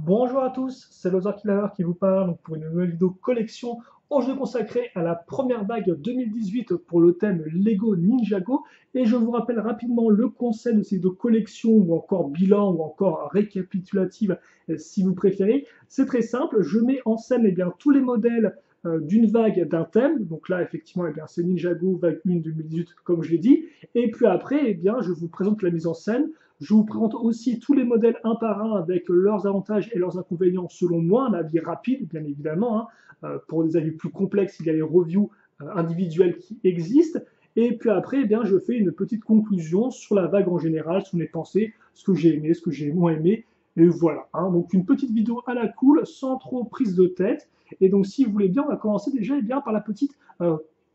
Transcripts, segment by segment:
Bonjour à tous, c'est Lothar Killer qui vous parle donc pour une nouvelle vidéo collection aujourd'hui consacrée à la première vague 2018 pour le thème Lego Ninjago. Et je vous rappelle rapidement le concept de ces vidéos collection ou encore bilan ou encore récapitulative si vous préférez. C'est très simple, je mets en scène tous les modèles d'une vague d'un thème. Donc là effectivement c'est Ninjago vague 1 2018 comme je l'ai dit. Et puis après je vous présente la mise en scène. Je vous présente aussi tous les modèles un par un avec leurs avantages et leurs inconvénients selon moi, un avis rapide bien évidemment. Pour des avis plus complexes, il y a les reviews individuelles qui existent. Et puis après, je fais une petite conclusion sur la vague en général, sur mes pensées, ce que j'ai aimé, ce que j'ai moins aimé. Et voilà, donc une petite vidéo à la cool, sans trop prise de tête. Et donc si vous voulez bien, on va commencer déjà par la petite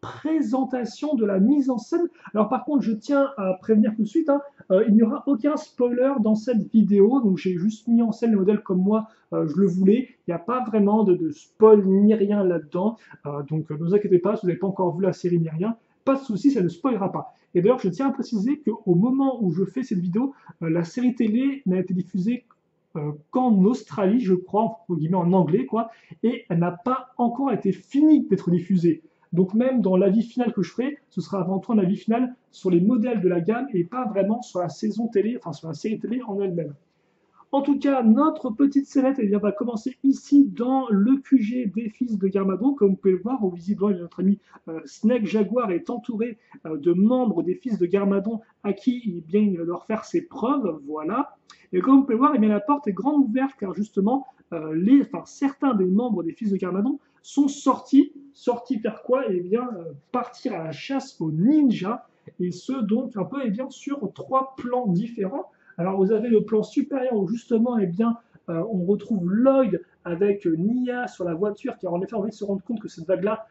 présentation de la mise en scène. Alors par contre, je tiens à prévenir tout de suite, il n'y aura aucun spoiler dans cette vidéo, donc j'ai juste mis en scène le modèle comme moi je le voulais. Il n'y a pas vraiment de spoil ni rien là-dedans, donc ne vous inquiétez pas, si vous n'avez pas encore vu la série ni rien, pas de souci, ça ne spoilera pas. Et d'ailleurs, je tiens à préciser qu'au moment où je fais cette vidéo, la série télé n'a été diffusée qu'en Australie, je crois, entre guillemets en anglais, quoi, et elle n'a pas encore été finie d'être diffusée. Donc même dans l'avis final que je ferai, ce sera avant tout un avis final sur les modèles de la gamme et pas vraiment sur la saison télé, enfin sur la série télé en elle-même. En tout cas, notre petite scénette va commencer ici dans le QG des fils de Garmadon. Comme vous pouvez le voir, au visiblement, notre ami Snake Jaguar est entouré de membres des fils de Garmadon à qui il va leur faire ses preuves. Voilà. Et comme vous pouvez le voir, la porte est grande ouverte car justement, certains des membres des fils de Garmadon sont sortis. Sortis faire quoi? Partir à la chasse aux ninjas. Et ce, donc, un peu sur trois plans différents. Alors vous avez le plan supérieur où justement on retrouve Lloyd avec Nia sur la voiture qui a en effet envie de se rendre compte que cette vague-là,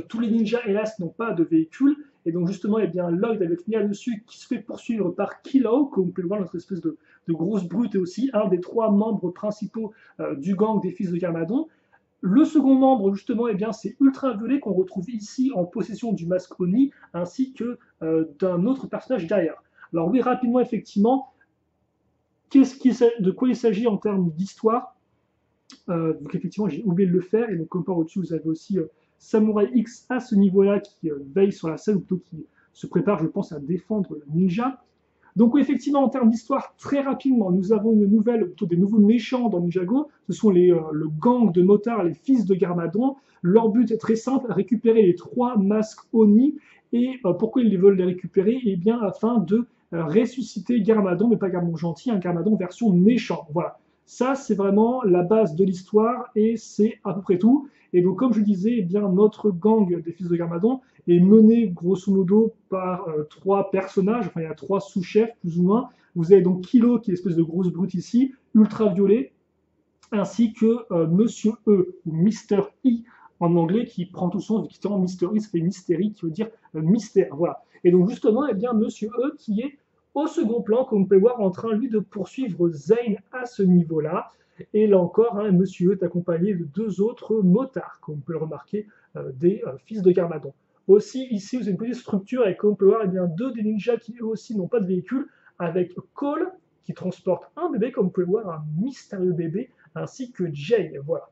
tous les ninjas hélas n'ont pas de véhicule et donc justement Lloyd avec Nia dessus qui se fait poursuivre par Kilo, comme vous pouvez le voir, notre espèce de grosse brute et aussi un des trois membres principaux du gang des fils de Garmadon. Le second membre, justement, c'est Ultraviolet qu'on retrouve ici en possession du masque Oni, ainsi que d'un autre personnage derrière. Alors oui, rapidement, effectivement, de quoi il s'agit en termes d'histoire? Donc effectivement, j'ai oublié de le faire, et donc comme par au-dessus, vous avez aussi Samurai X à ce niveau-là qui veille sur la scène, ou plutôt qui se prépare, je pense, à défendre le ninja. Donc oui, effectivement, en termes d'histoire, très rapidement, nous avons une nouvelle, plutôt des nouveaux méchants dans Ninjago. Ce sont le gang de motards, les fils de Garmadon. Leur but est très simple, récupérer les trois masques Oni. Et pourquoi ils veulent les récupérer? Eh bien, afin de ressusciter Garmadon, mais pas Garmadon gentil, un Garmadon version méchant. Voilà. Ça, c'est vraiment la base de l'histoire et c'est à peu près tout. Et donc, comme je disais, notre gang des fils de Garmadon est mené grosso modo par trois personnages, enfin il y a trois sous-chefs plus ou moins. Vous avez donc Kilo qui est l'espèce de grosse brute ici, Ultraviolet, ainsi que Monsieur E ou Mister I en anglais qui prend tout son équivalent Mister I, ça fait Mystérie qui veut dire mystère. Voilà. Et donc justement, Monsieur E qui est au second plan, comme vous pouvez voir, en train lui de poursuivre Zane à ce niveau-là. Et là encore, Monsieur E est accompagné de deux autres motards, comme vous pouvez le remarquer, des fils de Garmadon. Aussi, ici, vous avez une petite structure et comme on peut voir, deux des ninjas qui eux aussi n'ont pas de véhicule, avec Cole qui transporte un bébé, comme vous pouvez le voir, un mystérieux bébé, ainsi que Jay. Voilà.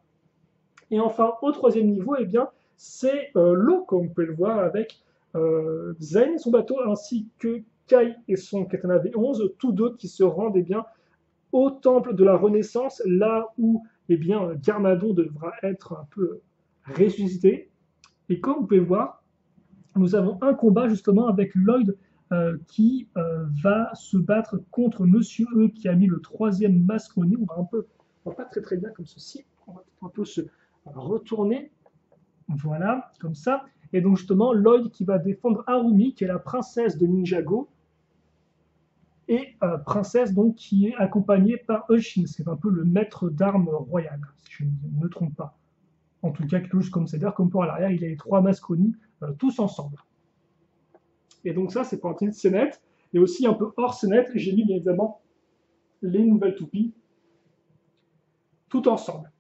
Et enfin, au troisième niveau, c'est l'eau, comme vous pouvez le voir, avec Zen et son bateau, ainsi que Kai et son Katana V11, tous deux qui se rendent au temple de la Renaissance, là où Garmadon devra être un peu ressuscité. Et comme vous pouvez voir, nous avons un combat justement avec Lloyd qui va se battre contre Monsieur E qui a mis le troisième masque au nez. On va pas très bien comme ceci. On va un peu se retourner. Voilà, comme ça. Et donc justement, Lloyd qui va défendre Harumi, qui est la princesse de Ninjago, et princesse donc qui est accompagnée par Eushin, c'est un peu le maître d'armes royal, si je ne me trompe pas. En tout cas, quelque chose comme ça. D'ailleurs, comme pour à l'arrière, il y a les trois masconis tous ensemble. Et donc ça, c'est pour un petite scénette. Et aussi un peu hors scénette, j'ai mis bien évidemment les nouvelles toupies tout ensemble.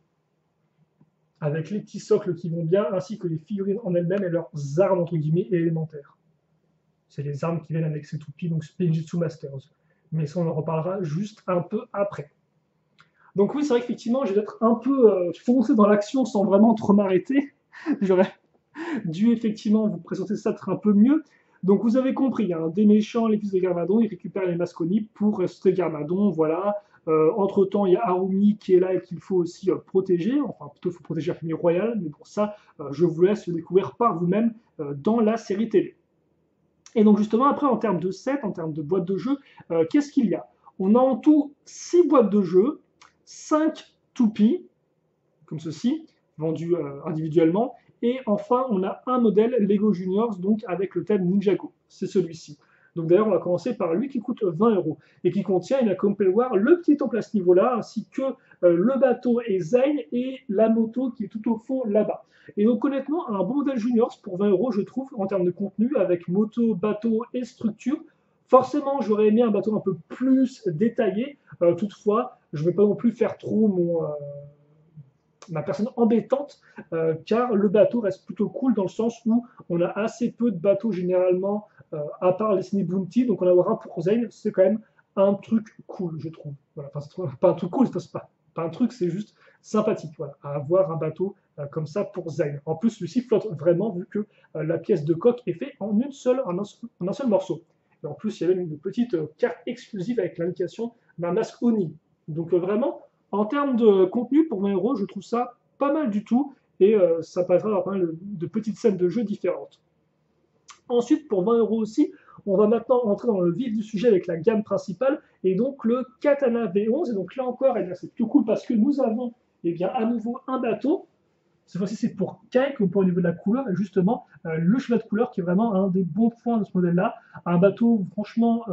Avec les petits socles qui vont bien, ainsi que les figurines en elles-mêmes et leurs armes entre guillemets élémentaires. C'est les armes qui viennent avec ces toupies, donc Spinjitzu Masters. Mais ça, on en reparlera juste un peu après. Donc oui, c'est vrai qu'effectivement, j'ai peut-être un peu foncé dans l'action sans vraiment trop m'arrêter. J'aurais dû effectivement vous présenter ça peut-être un peu mieux. Donc vous avez compris, hein, des méchants, les fils de Garmadon, ils récupèrent les Masconis pour rester Garmadon, voilà. Entre-temps, il y a Harumi qui est là et qu'il faut aussi protéger, enfin plutôt il faut protéger la famille royale, mais pour ça, je vous laisse le découvrir par vous-même dans la série télé. Et donc justement, après, en termes de sets, en termes de boîtes de jeu, qu'est-ce qu'il y a? On a en tout 6 boîtes de jeu, 5 toupies, comme ceci, vendus individuellement. Et enfin, on a un modèle Lego Juniors, donc avec le thème Ninjago. C'est celui-ci. Donc d'ailleurs, on va commencer par lui qui coûte 20 euros et qui contient, comme vous pouvez le voir, le petit temple à ce niveau-là, ainsi que le bateau et Zayn et la moto qui est tout au fond là-bas. Et donc honnêtement, un bon modèle Juniors pour 20 euros, je trouve, en termes de contenu, avec moto, bateau et structure. Forcément, j'aurais aimé un bateau un peu plus détaillé. Toutefois, je ne vais pas non plus faire trop ma personne embêtante, car le bateau reste plutôt cool dans le sens où on a assez peu de bateaux généralement, à part les Ciné Bounty, donc en avoir un pour Zane, c'est quand même un truc cool, je trouve. Voilà. Enfin, c'est pas un truc cool, c'est pas un truc, c'est juste sympathique, voilà, à avoir un bateau comme ça pour Zane. En plus, celui-ci flotte vraiment vu que la pièce de coque est faite en en un seul morceau. Et en plus, il y a même une petite carte exclusive avec l'indication d'un masque Oni. Donc vraiment, en termes de contenu, pour 20 euros, je trouve ça pas mal du tout et ça permettra d'avoir pas mal de petites scènes de jeu différentes. Ensuite, pour 20 euros aussi, on va maintenant entrer dans le vif du sujet avec la gamme principale et donc le Katana V11. Et donc là encore, eh bien, c'est tout cool parce que nous avons bien, à nouveau un bateau. Cette fois-ci, c'est pour Kai, comme pour au niveau de la couleur, et justement, le cheval de couleur qui est vraiment un des bons points de ce modèle-là. Un bateau, franchement,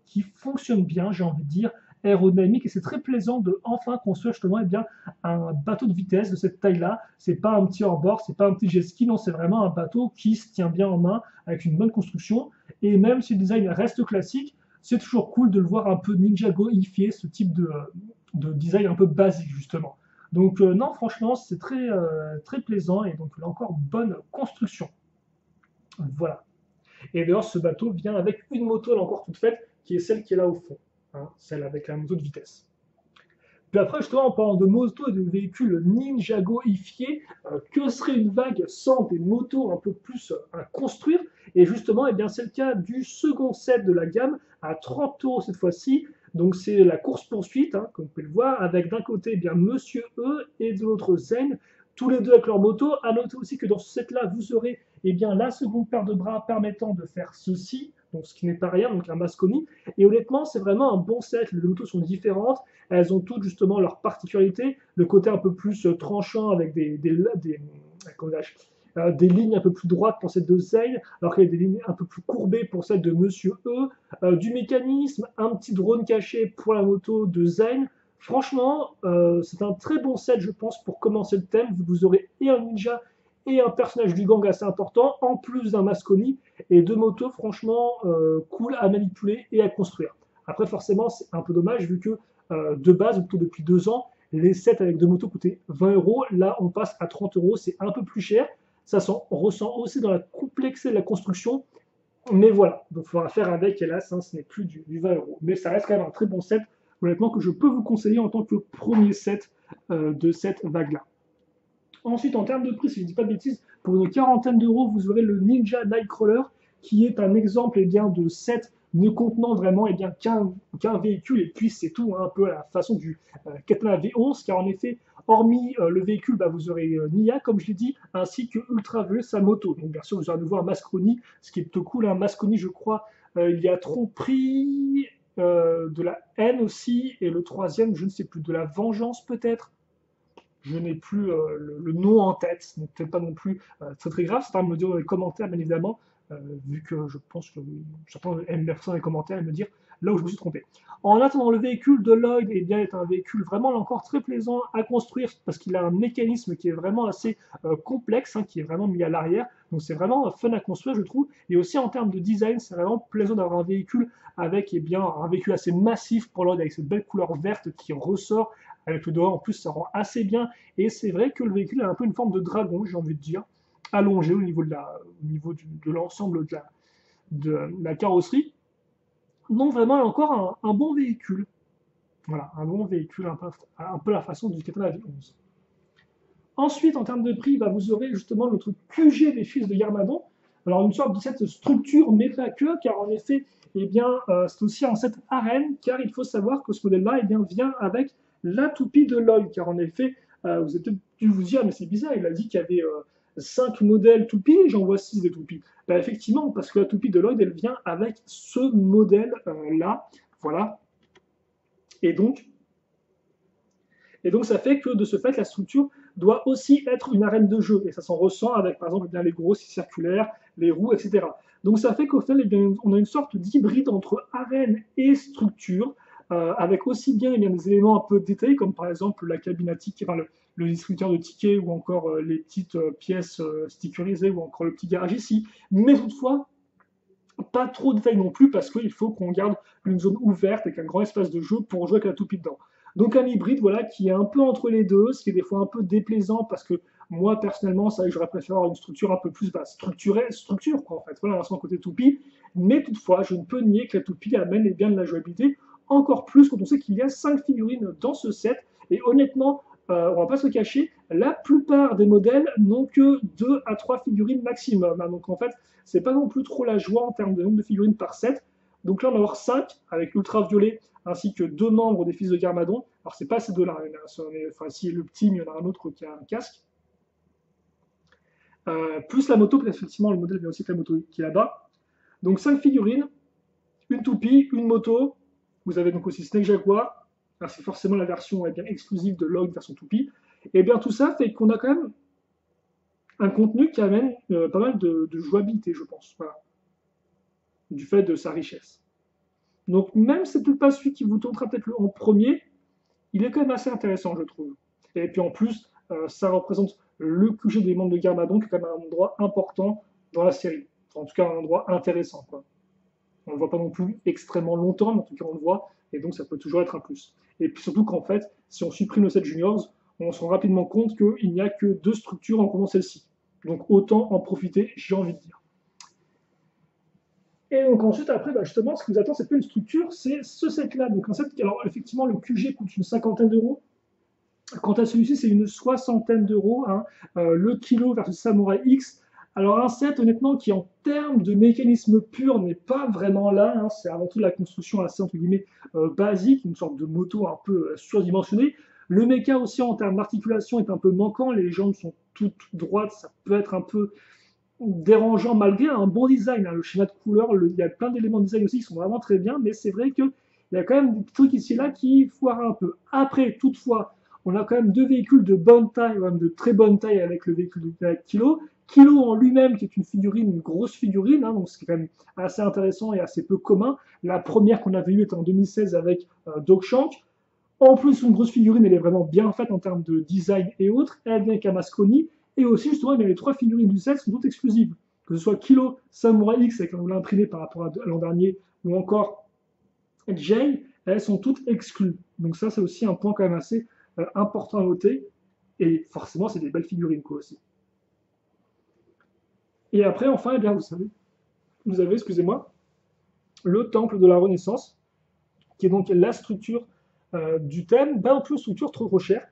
qui fonctionne bien, j'ai envie de dire, aérodynamique, et c'est très plaisant de enfin construire justement bien, un bateau de vitesse de cette taille-là. C'est pas un petit hors-bord, c'est pas un petit jet ski, non, c'est vraiment un bateau qui se tient bien en main, avec une bonne construction, et même si le design reste classique, c'est toujours cool de le voir un peu Ninjago-ifié, ce type de design un peu basique, justement. Donc non, franchement, c'est très plaisant et donc là encore, bonne construction. Voilà. Et d'ailleurs, ce bateau vient avec une moto, là encore toute faite, qui est celle qui est là au fond, hein, celle avec la moto de vitesse. Puis après, justement, en parlant de moto et de véhicules Ninjago-ifiés, que serait une vague sans des motos un peu plus à construire? Et justement, eh bien, c'est le cas du second set de la gamme, à 30 euros cette fois-ci. Donc c'est la course-poursuite, hein, comme vous pouvez le voir, avec d'un côté eh bien Monsieur E et de l'autre Zen, tous les deux avec leur moto. À noter aussi que dans ce set-là, vous aurez eh bien, la seconde paire de bras permettant de faire ceci, donc ce qui n'est pas rien, donc un Masconi. Et honnêtement, c'est vraiment un bon set. Les motos sont différentes. Elles ont toutes justement leurs particularités. Le côté un peu plus tranchant avec des lignes un peu plus droites pour celle de Zayn, alors qu'il y a des lignes un peu plus courbées pour celle de Monsieur E. Du mécanisme, un petit drone caché pour la moto de Zayn. Franchement, c'est un très bon set, je pense, pour commencer le thème. Vous aurez et un ninja et un personnage du gang assez important, en plus d'un Masconi, et deux motos, franchement, cool à manipuler et à construire. Après, forcément, c'est un peu dommage, vu que de base, plutôt depuis 2 ans, les sets avec deux motos coûtaient 20 euros. Là, on passe à 30 euros, c'est un peu plus cher. Ça on ressent aussi dans la complexité de la construction. Mais voilà, donc il faudra faire avec, hélas, hein, ce n'est plus du 20 euros. Mais ça reste quand même un très bon set, honnêtement, que je peux vous conseiller en tant que premier set de cette vague-là. Ensuite, en termes de prix, si je ne dis pas de bêtises, pour une quarantaine d'euros, vous aurez le Ninja Nightcrawler, qui est un exemple eh bien, de set ne contenant vraiment eh bien, qu'un véhicule, et puis c'est tout, hein, un peu à la façon du Katana V11, car en effet, hormis le véhicule, bah, vous aurez Nia, comme je l'ai dit, ainsi que Ultra V, sa moto. Donc bien sûr, vous aurez à nouveau un Masconi, ce qui est plutôt cool, un Masconi, je crois, il y a Tromperie, de la haine aussi, et le troisième, je ne sais plus, de la vengeance peut-être. Je n'ai plus le nom en tête, ce n'est peut-être pas non plus très grave, c'est à me le dire dans les commentaires, bien évidemment, vu que je pense que certains aiment bien ça dans les commentaires et me dire là où je me suis trompé. En attendant, le véhicule de Lloyd eh bien, est un véhicule vraiment là encore très plaisant à construire parce qu'il a un mécanisme qui est vraiment assez complexe, hein, qui est vraiment mis à l'arrière. Donc c'est vraiment fun à construire, je trouve. Et aussi en termes de design, c'est vraiment plaisant d'avoir un véhicule avec eh bien, un véhicule assez massif pour Lloyd, avec cette belle couleur verte qui ressort avec le dehors. En plus, ça rend assez bien. Et c'est vrai que le véhicule a un peu une forme de dragon, j'ai envie de dire, allongé au niveau de l'ensemble de la carrosserie. Donc vraiment, encore un bon véhicule. Voilà, un bon véhicule, un peu la façon du Katana V11. Ensuite, en termes de prix, bah, vous aurez justement notre QG des fils de Garmadon. Alors, une sorte de cette structure, mais pas que, car en effet, eh bien, c'est aussi un set arène, car il faut savoir que ce modèle-là eh bien, vient avec la toupie de Lloyd, car en effet, vous avez peut-être dû vous dire, mais c'est bizarre, il a dit qu'il y avait 5 modèles toupie, j'en vois 6 des toupies. Bah, effectivement, parce que la toupie de Lloyd, elle vient avec ce modèle-là, voilà. Et donc, et donc, ça fait que de ce fait, la structure doit aussi être une arène de jeu. Et ça s'en ressent avec, par exemple, bien, les gros circulaires, les roues, etc. Donc, ça fait qu'au final, eh bien, on a une sorte d'hybride entre arène et structure, avec aussi bien, eh bien des éléments un peu détaillés, comme par exemple la cabine à tickets, enfin, le distributeur de tickets, ou encore les petites pièces stickerisées, ou encore le petit garage ici. Mais toutefois, pas trop de détails non plus, parce qu'il faut qu'on garde une zone ouverte avec un grand espace de jeu pour jouer avec la toupie dedans. Donc un hybride voilà, qui est un peu entre les deux, ce qui est des fois un peu déplaisant, parce que moi personnellement, ça, j'aurais préféré avoir une structure un peu plus basse, structure quoi en fait, voilà, sans côté toupie, mais toutefois, je ne peux nier que la toupie amène eh bien de la jouabilité, encore plus quand on sait qu'il y a 5 figurines dans ce set, et honnêtement, on va pas se cacher, la plupart des modèles n'ont que 2 à 3 figurines maximum, hein, donc en fait, c'est pas non plus trop la joie en termes de nombre de figurines par set. Donc là, on va avoir 5 avec Ultraviolet ainsi que 2 membres des fils de Garmadon. Alors, c'est pas ces deux-là, enfin, si le petit, il y en a un autre qui a un casque. Plus la moto, parce qu'effectivement, le modèle vient aussi avec la moto qui est là-bas. Donc, 5 figurines, une toupie, une moto. Vous avez donc aussi Snake Jaguar. C'est forcément la version bien exclusive de Log, version toupie. Et bien, tout ça fait qu'on a quand même un contenu qui amène pas mal de jouabilité, je pense. Voilà. Du fait de sa richesse. Donc même si c'est peut-être pas celui qui vous tentera peut-être en premier, il est quand même assez intéressant, je trouve. Et puis en plus, ça représente le QG des membres de Garmadon, qui est quand même un endroit important dans la série. Enfin, en tout cas, un endroit intéressant, quoi. On ne le voit pas non plus extrêmement longtemps, mais en tout cas, on le voit, et donc ça peut toujours être un plus. Et puis surtout qu'en fait, si on supprime le set juniors, on se rend rapidement compte qu'il n'y a que 2 structures en comptant celle-ci. Donc autant en profiter, j'ai envie de dire. Et donc ensuite, après, bah, justement, ce qui nous attend, c'est pas une structure, c'est ce set-là. Donc en fait, alors effectivement, le QG coûte une cinquantaine d'euros. Quant à celui-ci, c'est une soixantaine d'euros. Hein. Le Kilo versus Samurai X. Alors un set, honnêtement, qui en termes de mécanisme pur n'est pas vraiment là. Hein. C'est avant tout la construction assez, entre guillemets, basique, une sorte de moto un peu surdimensionnée. Le méca aussi, en termes d'articulation, est un peu manquant. Les jambes sont toutes droites, ça peut être un peu dérangeant malgré un bon design. Hein. Le schéma de couleur, il y a plein d'éléments de design aussi qui sont vraiment très bien, mais c'est vrai qu'il y a quand même des trucs ici et là qui foirent un peu. Après, toutefois, on a quand même 2 véhicules de bonne taille, même de très bonne taille avec le véhicule de Kilo. Kilo en lui-même, qui est une figurine, une grosse figurine, hein, donc c'est quand même assez intéressant et assez peu commun. La première qu'on avait eue était en 2016 avec Dogshank. En plus, une grosse figurine, elle est vraiment bien faite en termes de design et autres. Elle vient avec un Masconi. Et aussi, justement, les 3 figurines du set sont toutes exclusives. Que ce soit Kilo, Samurai X, avec un l'a imprimé par rapport à l'an dernier, ou encore Jay, elles sont toutes exclues. Donc ça, c'est aussi un point quand même assez important à noter. Et forcément, c'est des belles figurines, quoi, aussi. Et après, enfin, eh bien, vous avez, excusez-moi, le Temple de la Renaissance, qui est donc la structure du thème, pas non plus une structure trop chère.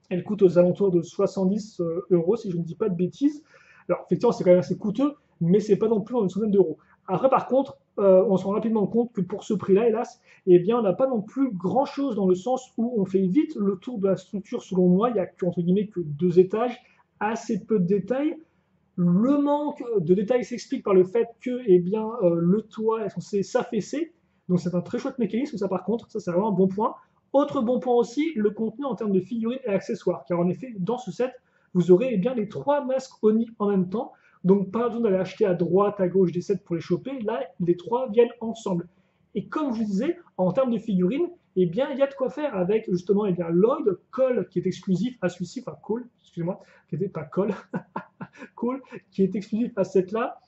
Elle coûte aux alentours de 70 euros, si je ne dis pas de bêtises. Alors, effectivement, c'est quand même assez coûteux, mais c'est pas non plus en une centaine d'euros. Après, par contre, on se rend rapidement compte que pour ce prix-là, hélas, eh bien, on n'a pas non plus grand-chose dans le sens où on fait vite le tour de la structure. Selon moi, il n'y a entre guillemets que 2 étages, assez peu de détails. Le manque de détails s'explique par le fait que eh bien, le toit est censé s'affaisser. Donc c'est un très chouette mécanisme, ça par contre, ça c'est vraiment un bon point. Autre bon point aussi, le contenu en termes de figurines et accessoires. Car en effet, dans ce set, vous aurez eh bien, les 3 masques Oni en même temps. Donc pas besoin d'aller acheter à droite, à gauche des sets pour les choper. Là, les 3 viennent ensemble. Et comme je vous disais, en termes de figurines, eh bien, il y a de quoi faire avec justement eh bien, Lloyd, Cole, qui est exclusif à celui-ci, enfin Cole, excusez-moi, qui n'était pas Cole, Cole, qui est exclusif à cette là.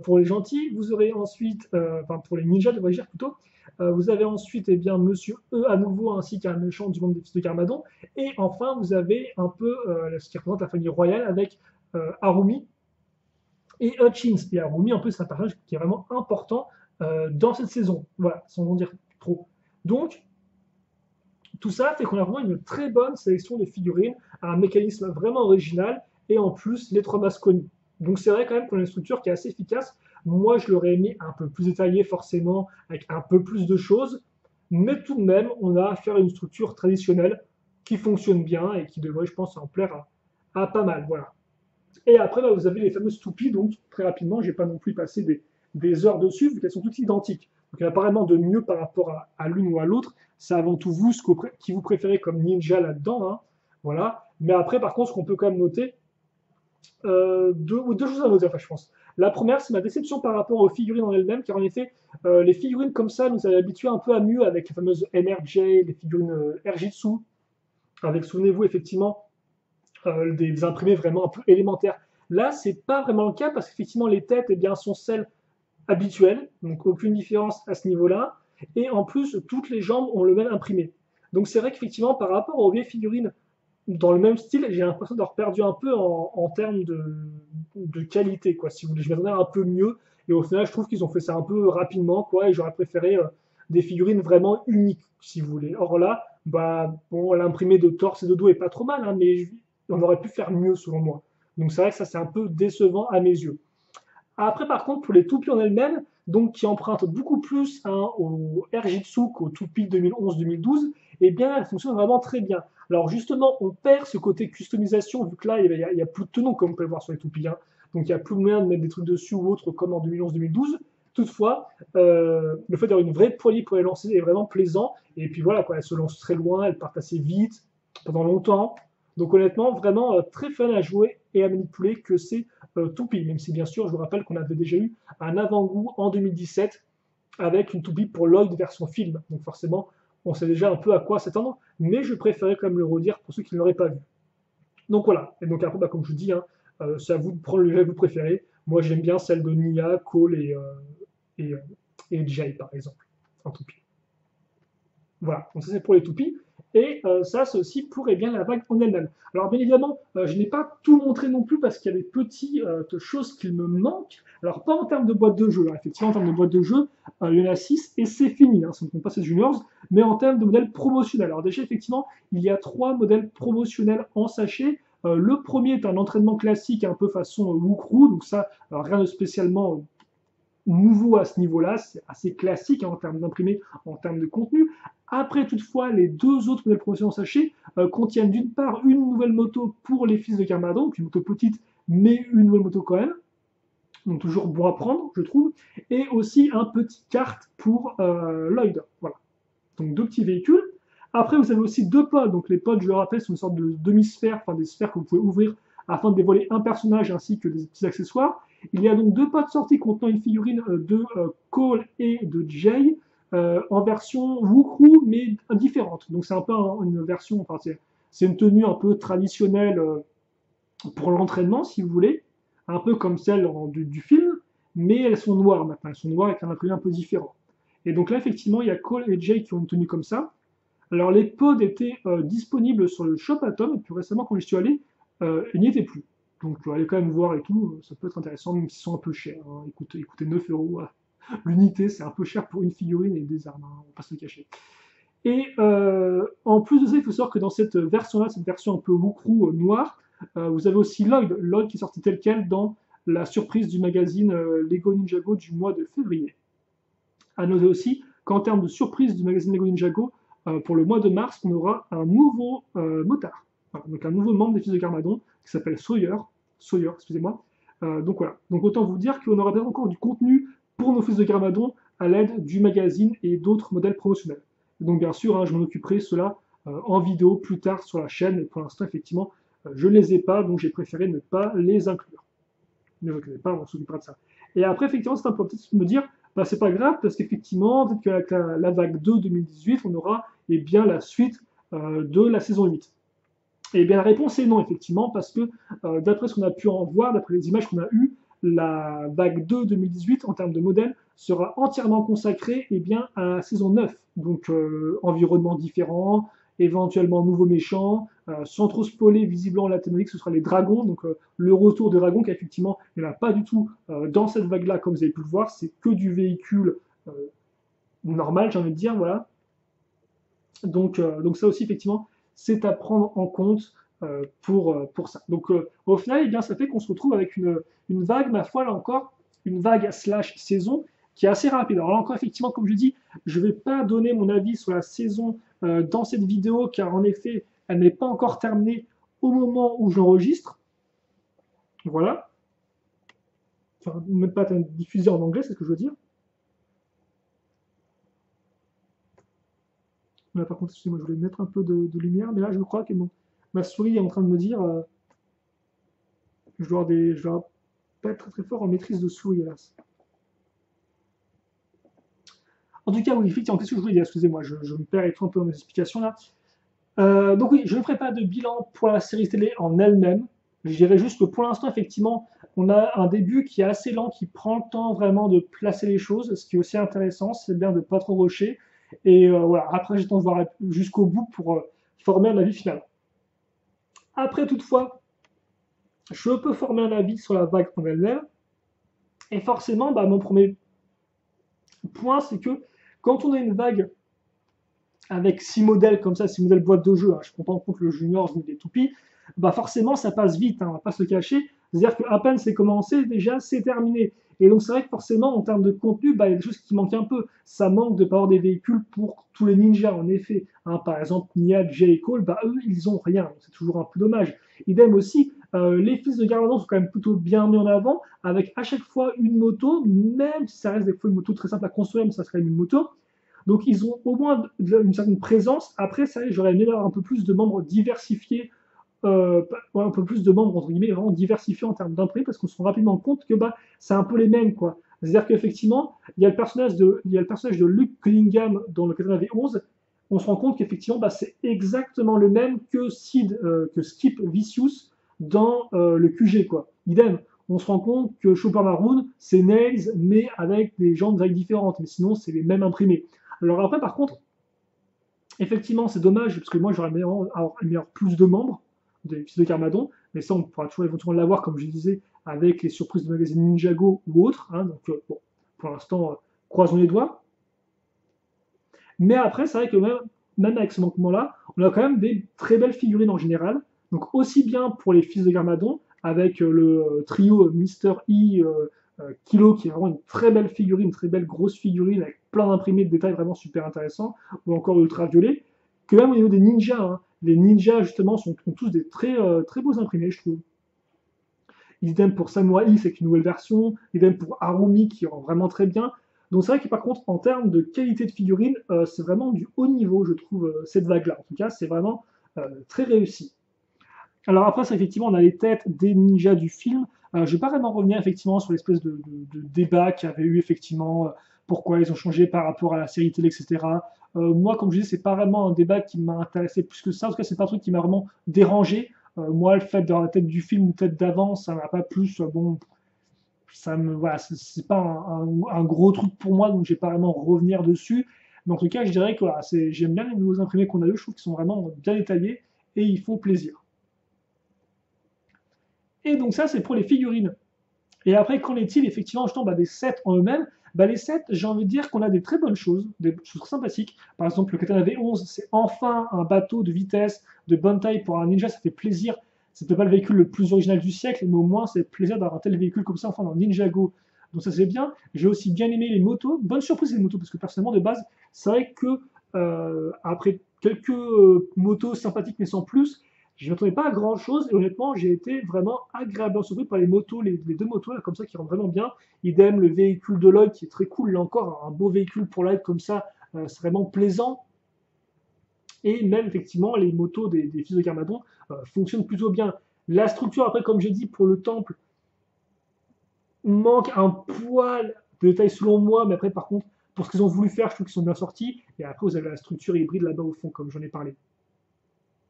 Pour les gentils, vous aurez ensuite, enfin pour les ninjas, devrais-je dire plutôt, vous avez ensuite eh bien, Monsieur E à nouveau, ainsi qu'un méchant du monde des fils de Garmadon. Et enfin, vous avez un peu ce qui représente la famille royale avec Harumi et Hutchins. Et Harumi, en plus, c'est un personnage qui est vraiment important dans cette saison. Voilà, sans en dire trop. Donc, Tout ça fait qu'on a vraiment une très bonne sélection de figurines, un mécanisme vraiment original, et en plus, les trois masses connues. Donc c'est vrai quand même qu'on a une structure qui est assez efficace. Moi, je l'aurais aimé un peu plus détaillé, forcément, avec un peu plus de choses, mais tout de même, on a affaire à une structure traditionnelle qui fonctionne bien et qui devrait, je pense, en plaire à pas mal. Voilà. Et après, bah, vous avez les fameuses toupies, donc très rapidement, je n'ai pas non plus passé des heures dessus, vu qu'elles sont toutes identiques. Donc il n'y a pas vraiment de mieux par rapport à l'une ou à l'autre. C'est avant tout vous, qui vous préférez comme ninja là-dedans. Hein. Voilà. Mais après, par contre, ce qu'on peut quand même noter, deux choses à noter, enfin, je pense. La première, c'est ma déception par rapport aux figurines en elles-mêmes, car en effet, les figurines comme ça nous avaient habitués un peu à mieux avec les fameuses NRJ, les figurines Erjitsu, avec, souvenez-vous, effectivement, des imprimés vraiment un peu élémentaires. Là, c'est pas vraiment le cas parce qu'effectivement, les têtes eh bien, sont celles habituelles, donc aucune différence à ce niveau-là. Et en plus, toutes les jambes ont le même imprimé. Donc c'est vrai qu'effectivement, par rapport aux vieilles figurines dans le même style, j'ai l'impression d'avoir perdu un peu en termes de qualité, quoi. Si vous voulez, je m'attendais un peu mieux. Et au final, je trouve qu'ils ont fait ça un peu rapidement, quoi. Et j'aurais préféré des figurines vraiment uniques, si vous voulez. Or là, bah, bon, l'imprimé de torse et de dos est pas trop mal, hein, mais on aurait pu faire mieux, selon moi. Donc c'est vrai que ça, c'est un peu décevant à mes yeux. Après, par contre, pour les toupies en elles-mêmes, donc qui empruntent beaucoup plus hein, au Erjitsu qu'au toupie 2011-2012, eh bien, elles fonctionnent vraiment très bien. Alors justement, on perd ce côté customisation, vu que là, il y a plus de tenons, comme on peut le voir sur les toupies. Hein. Donc il n'y a plus moyen de mettre des trucs dessus ou autre, comme en 2011-2012. Toutefois, le fait d'avoir une vraie poignée pour les lancer est vraiment plaisant. Et puis voilà, quoi, elles se lancent très loin, elles partent assez vite, pendant longtemps. Donc honnêtement, vraiment très fun à jouer et à manipuler que c'est toupie, même si bien sûr, je vous rappelle qu'on avait déjà eu un avant-goût en 2017 avec une toupie pour Lloyd version film. Donc forcément, on sait déjà un peu à quoi s'attendre, mais je préférais quand même le redire pour ceux qui ne l'auraient pas vu. Donc voilà, et donc après, bah, comme je vous dis, hein, c'est à vous de prendre le jeu que vous préférez. Moi, j'aime bien celle de Nia, Cole et, euh, et Jay, par exemple, en toupie. Voilà, donc ça c'est pour les toupies. Et ça, c'est aussi pour eh bien, la vague en elle-même. Alors bien évidemment, je n'ai pas tout montré non plus parce qu'il y a des petites choses qui me manquent. Alors pas en termes de boîte de jeu, alors, effectivement en termes de boîte de jeu, il y en a 6 et c'est fini, hein, ça ne compte pas ces juniors, mais en termes de modèles promotionnels. Alors déjà effectivement, il y a 3 modèles promotionnels en sachet. Le premier est un entraînement classique un peu façon Wukru, donc ça, rien de spécialement nouveau à ce niveau-là, c'est assez classique hein, en termes d'imprimé, en termes de contenu. Après, toutefois, les 2 autres modèles promotionnels sachets contiennent d'une part une nouvelle moto pour les fils de Garmadon, une moto petite, mais une nouvelle moto quand même, donc toujours bon à prendre, je trouve, et aussi un petit kart pour Lloyd. Voilà. Donc 2 petits véhicules. Après, vous avez aussi 2 pods. Donc les pods, je le rappelle, sont une sorte de demi-sphère, enfin des sphères que vous pouvez ouvrir afin de dévoiler un personnage ainsi que des petits accessoires. Il y a donc 2 pods sortis contenant une figurine de Cole et de Jay en version Wukru, mais différente. Donc c'est un peu une version, enfin c'est une tenue un peu traditionnelle pour l'entraînement, si vous voulez, un peu comme celle du film, mais elles sont noires maintenant. Elles sont noires avec un imprimé un peu différent. Et donc là, effectivement, il y a Cole et Jay qui ont une tenue comme ça. Alors les pods étaient disponibles sur le Shop Atom, et puis récemment quand j'y suis allé, ils n'y étaient plus. Donc allez quand même voir et tout, ça peut être intéressant, même s'ils sont un peu chers. Hein. Écoutez 9 euros l'unité, c'est un peu cher pour une figurine et des armes, hein, on va pas se le cacher. Et en plus de ça, il faut savoir que dans cette version-là, cette version un peu Wukru noire, vous avez aussi Lloyd qui est sorti tel quel dans la surprise du magazine Lego Ninjago du mois de février. À noter aussi qu'en termes de surprise du magazine Lego Ninjago, pour le mois de mars, on aura un nouveau motard, voilà, donc un nouveau membre des Fils de Garmadon qui s'appelle Sawyer, excusez-moi. Donc voilà, donc autant vous dire qu'on aura peut-être encore du contenu pour nos Fils de Garmadon à l'aide du magazine et d'autres modèles promotionnels. Et donc bien sûr, hein, je m'en occuperai cela en vidéo plus tard sur la chaîne, mais pour l'instant, effectivement, je ne les ai pas, donc j'ai préféré ne pas les inclure. Ne vous inquiétez pas, on s'occupera de ça. Et après, effectivement, c'est un peu peut-être me dire, bah, c'est pas grave, parce qu'effectivement, peut-être qu'avec la vague 2 2018, on aura eh bien, la suite de la saison 8. Et bien la réponse est non, effectivement, parce que d'après ce qu'on a pu en voir, d'après les images qu'on a eues, la vague 2 2018 en termes de modèle sera entièrement consacrée eh bien, à la saison 9. Donc environnement différent, éventuellement nouveaux méchants, sans trop spoiler, visiblement la thématique ce sera les dragons, donc le retour des dragons, qu'effectivement il n'y en a pas du tout dans cette vague-là, comme vous avez pu le voir, c'est que du véhicule normal, j'ai envie de dire, voilà. Donc ça aussi, effectivement, c'est à prendre en compte pour ça. Donc au final, eh bien, ça fait qu'on se retrouve avec une vague, ma foi, là encore, une vague slash saison qui est assez rapide. Alors là encore, effectivement, comme je dis, je ne vais pas donner mon avis sur la saison dans cette vidéo, car en effet, elle n'est pas encore terminée au moment où j'enregistre. Voilà. Enfin, même pas diffusée en anglais, c'est ce que je veux dire. Là, par contre, excusez-moi, je voulais mettre un peu de lumière, mais là, je crois que ma souris est en train de me dire que je dois pas être très très fort en maîtrise de souris, hélas. En tout cas, oui, effectivement, qu'est-ce que je voulais dire? Excusez-moi, je me perds et tout un peu dans mes explications là. Donc oui, je ne ferai pas de bilan pour la série télé en elle-même. Je dirais juste que pour l'instant, effectivement, on a un début qui est assez lent, qui prend le temps vraiment de placer les choses. Ce qui est aussi intéressant, c'est bien de ne pas trop rusher. Et voilà, après, j'ai tendance de voir jusqu'au bout pour former un avis final. Après, toutefois, je peux former un avis sur la vague en elle-même. Et forcément, bah, mon premier point, c'est que quand on a une vague avec 6 modèles comme ça, 6 modèles boîte de jeu, hein, je ne prends pas en compte le junior ou des toupies, bah forcément ça passe vite, hein, on ne va pas se le cacher. C'est-à-dire qu'à peine c'est commencé, déjà c'est terminé. Et donc c'est vrai que forcément en termes de contenu, bah, il y a des choses qui manquent un peu. Ça manque de pas avoir des véhicules pour tous les ninjas en effet. Hein, par exemple Nia, Jay et Cole, bah, eux ils ont rien, c'est toujours un peu dommage. Idem aussi, les fils de Garmadon sont quand même plutôt bien mis en avant, avec à chaque fois une moto, même si ça reste des fois une moto très simple à construire, mais ça serait une moto. Donc ils ont au moins une certaine présence. Après, ça, j'aurais aimé avoir un peu plus de membres diversifiés, un peu plus de membres entre guillemets vraiment diversifiés en termes d'imprimés, parce qu'on se rend rapidement compte que bah c'est un peu les mêmes quoi. C'est-à-dire qu'effectivement, il y a le personnage de Luke Cunningham dans le 91. On se rend compte qu'effectivement, bah, c'est exactement le même que que Skip Vicious dans le QG quoi. Idem. On se rend compte que Chopper Maroon, c'est Nails, mais avec des gens de taille différentes. Mais sinon, c'est les mêmes imprimés. Alors après, par contre, effectivement, c'est dommage, parce que moi, j'aurais aimé avoir plus de membres des fils de Carmadon, mais ça, on pourra toujours éventuellement l'avoir, comme je disais, avec les surprises de magazine Ninjago ou autres. Hein, donc, bon, pour l'instant, croisons les doigts. Mais après, c'est vrai que même avec ce manquement-là, on a quand même des très belles figurines en général. Donc, aussi bien pour les fils de Garmadon, avec le trio Mister E, Kilo, qui est vraiment une très belle figurine, une très belle grosse figurine, avec plein d'imprimés de détails vraiment super intéressants, ou encore Ultraviolet, que même au niveau des ninjas, hein, les ninjas justement ont tous des très beaux imprimés, je trouve. Idem pour Samurai X avec une nouvelle version, idem pour Harumi qui rend vraiment très bien. Donc c'est vrai que par contre, en termes de qualité de figurine, c'est vraiment du haut niveau, je trouve, cette vague-là. En tout cas, c'est vraiment très réussi. Alors après, ça, effectivement, on a les têtes des ninjas du film. Je ne vais pas vraiment revenir effectivement sur l'espèce de débat qu'il y avait eu effectivement, pourquoi ils ont changé par rapport à la série télé, etc. Moi, comme je disais, c'est pas vraiment un débat qui m'a intéressé plus que ça. En tout cas, c'est pas un truc qui m'a vraiment dérangé. Moi, le fait d'avoir la tête du film ou tête d'avant, ça m'a pas plus. Bon, ça me, voilà, c'est pas un gros truc pour moi, donc je vais pas vraiment revenir dessus. Mais en tout cas, je dirais que voilà, j'aime bien les nouveaux imprimés qu'on a eu. Je trouve qu'ils sont vraiment bien détaillés et ils font plaisir. Et donc ça, c'est pour les figurines. Et après, qu'en est-il effectivement justement bah, des sets en eux-mêmes? Bah, les sets, j'ai envie de dire qu'on a des très bonnes choses, des choses très sympathiques. Par exemple, le Katana V11, c'est enfin un bateau de vitesse de bonne taille pour un ninja, ça fait plaisir. C'est peut-être pas le véhicule le plus original du siècle, mais au moins, c'est plaisir d'avoir un tel véhicule comme ça, enfin, dans Ninjago. Donc ça, c'est bien. J'ai aussi bien aimé les motos. Bonne surprise, les motos, parce que personnellement, de base, c'est vrai que après quelques motos sympathiques, mais sans plus, je m'attendais pas à grand chose et honnêtement, j'ai été vraiment agréablement surpris par les motos, les deux motos là, comme ça qui rendent vraiment bien. Idem, le véhicule de Lloyd qui est très cool, là encore, un beau véhicule pour Lloyd comme ça, c'est vraiment plaisant. Et même effectivement, les motos des fils de Carmadon fonctionnent plutôt bien. La structure, après, comme j'ai dit, pour le temple, manque un poil de détail selon moi, mais après, par contre, pour ce qu'ils ont voulu faire, je trouve qu'ils sont bien sortis. Et après, vous avez la structure hybride là-bas au fond, comme j'en ai parlé,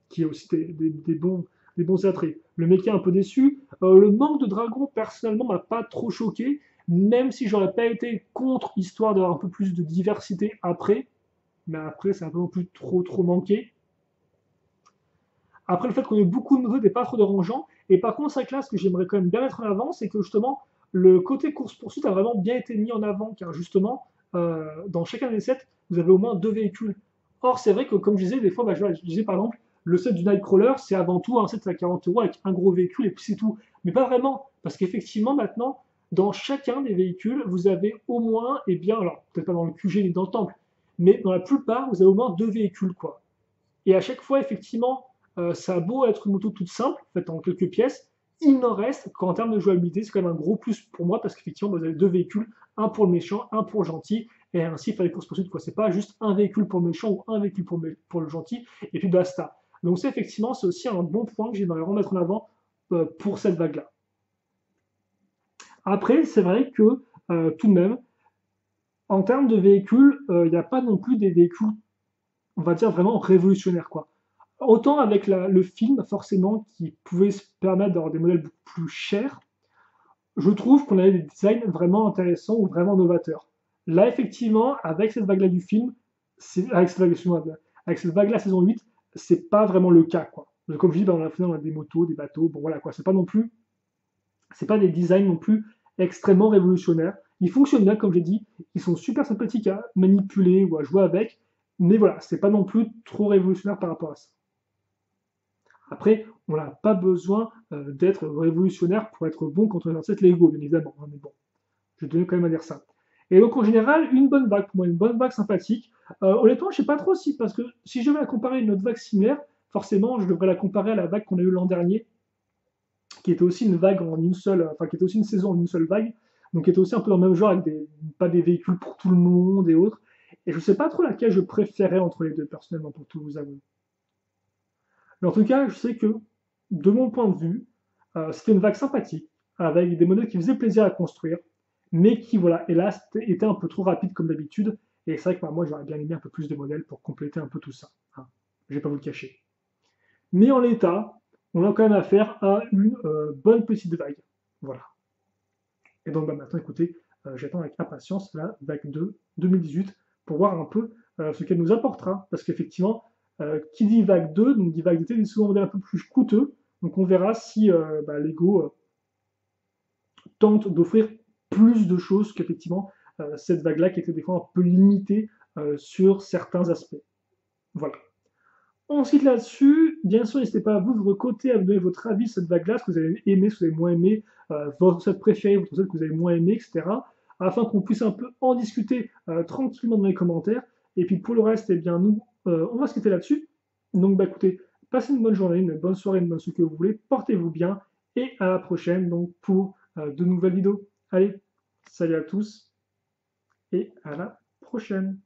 qui a aussi des bons attraits. Le mec est un peu déçu. Le manque de dragon, personnellement, m'a pas trop choqué, même si j'aurais pas été contre, histoire d'avoir un peu plus de diversité après. Mais après, c'est un peu non plus trop manqué. Après, le fait qu'on ait beaucoup de motos et pas trop de rangeants. Et par contre, sa classe que j'aimerais quand même bien mettre en avant, c'est que justement, le côté course-poursuite a vraiment bien été mis en avant, car justement, dans chacun des sets, vous avez au moins deux véhicules Or, c'est vrai que, comme je disais, des fois, je disais par exemple, le set du Nightcrawler, c'est avant tout un set à 40 euros avec un gros véhicule et puis c'est tout. Mais pas vraiment, parce qu'effectivement, maintenant, dans chacun des véhicules, vous avez au moins, eh bien, alors, peut-être pas dans le QG ni dans le temple, mais dans la plupart, vous avez au moins deux véhicules, quoi. Et à chaque fois, effectivement, ça a beau être une moto toute simple, faite en quelques pièces, il n'en reste qu'en termes de jouabilité, c'est quand même un gros plus pour moi parce qu'effectivement, vous avez deux véhicules, un pour le méchant, un pour le gentil, et ainsi il fallait course poursuite quoi. C'est pas juste un véhicule pour le méchant ou un véhicule pour le gentil, et puis basta. Donc ça, effectivement, c'est aussi un bon point que j'aimerais remettre en avant pour cette vague-là. Après, c'est vrai que tout de même, en termes de véhicules, il n'y a pas non plus des véhicules, on va dire, vraiment révolutionnaires, quoi. Autant avec le film, forcément, qui pouvait se permettre d'avoir des modèles beaucoup plus chers, je trouve qu'on avait des designs vraiment intéressants ou vraiment novateurs. Là, effectivement, avec cette vague-là du film, avec cette vague-là saison 8, c'est pas vraiment le cas, quoi. Donc, comme je dis, bah, on a des motos, des bateaux, bon voilà quoi, c'est pas non plus, c'est pas des designs non plus extrêmement révolutionnaires. Ils fonctionnent bien, comme j'ai dit, ils sont super sympathiques à manipuler ou à jouer avec, mais voilà, c'est pas non plus trop révolutionnaire par rapport à ça. Après, on n'a pas besoin d'être révolutionnaire pour être bon contre les ancêtres Lego, bien évidemment, hein, mais bon, je tenais quand même à dire ça. Et donc en général, une bonne vague, pour moi, une bonne vague sympathique. Honnêtement, je sais pas trop si, parce que si je devais la comparer à une autre vague similaire, forcément, je devrais la comparer à la vague qu'on a eue l'an dernier, qui était aussi une vague en une seule, enfin qui était aussi une saison en une seule vague, donc qui était aussi un peu dans le même genre avec pas des véhicules pour tout le monde et autres. Et je sais pas trop laquelle je préférais entre les deux personnellement, pour tout vous avouer. Mais en tout cas, je sais que, de mon point de vue, c'était une vague sympathique, avec des modèles qui faisaient plaisir à construire, mais qui, voilà, hélas, étaient un peu trop rapides comme d'habitude. Et c'est vrai que bah, moi, j'aurais bien aimé un peu plus de modèles pour compléter un peu tout ça. Hein. Je vais pas vous le cacher. Mais en l'état, on a quand même affaire à une bonne petite vague. Voilà. Et donc bah, maintenant, écoutez, j'attends avec impatience la vague 2 2018 pour voir un peu ce qu'elle nous apportera. Parce qu'effectivement, qui dit vague 2, donc dit vague d'été, dit souvent modèles un peu plus coûteux. Donc on verra si bah, Lego tente d'offrir plus de choses qu'effectivement cette vague-là qui était des fois un peu limitée sur certains aspects. Voilà. Ensuite là-dessus, bien sûr, n'hésitez pas à vous de votre côté à me donner votre avis sur cette vague-là, ce que vous avez aimé, ce que vous avez moins aimé, votre set préféré, votre set que vous avez moins aimé, etc. Afin qu'on puisse un peu en discuter tranquillement dans les commentaires. Et puis pour le reste, eh bien nous, on va se quitter là-dessus. Donc bah écoutez, passez une bonne journée, une bonne soirée, une bonne ce que vous voulez, portez-vous bien et à la prochaine donc pour de nouvelles vidéos. Allez, salut à tous et à la prochaine.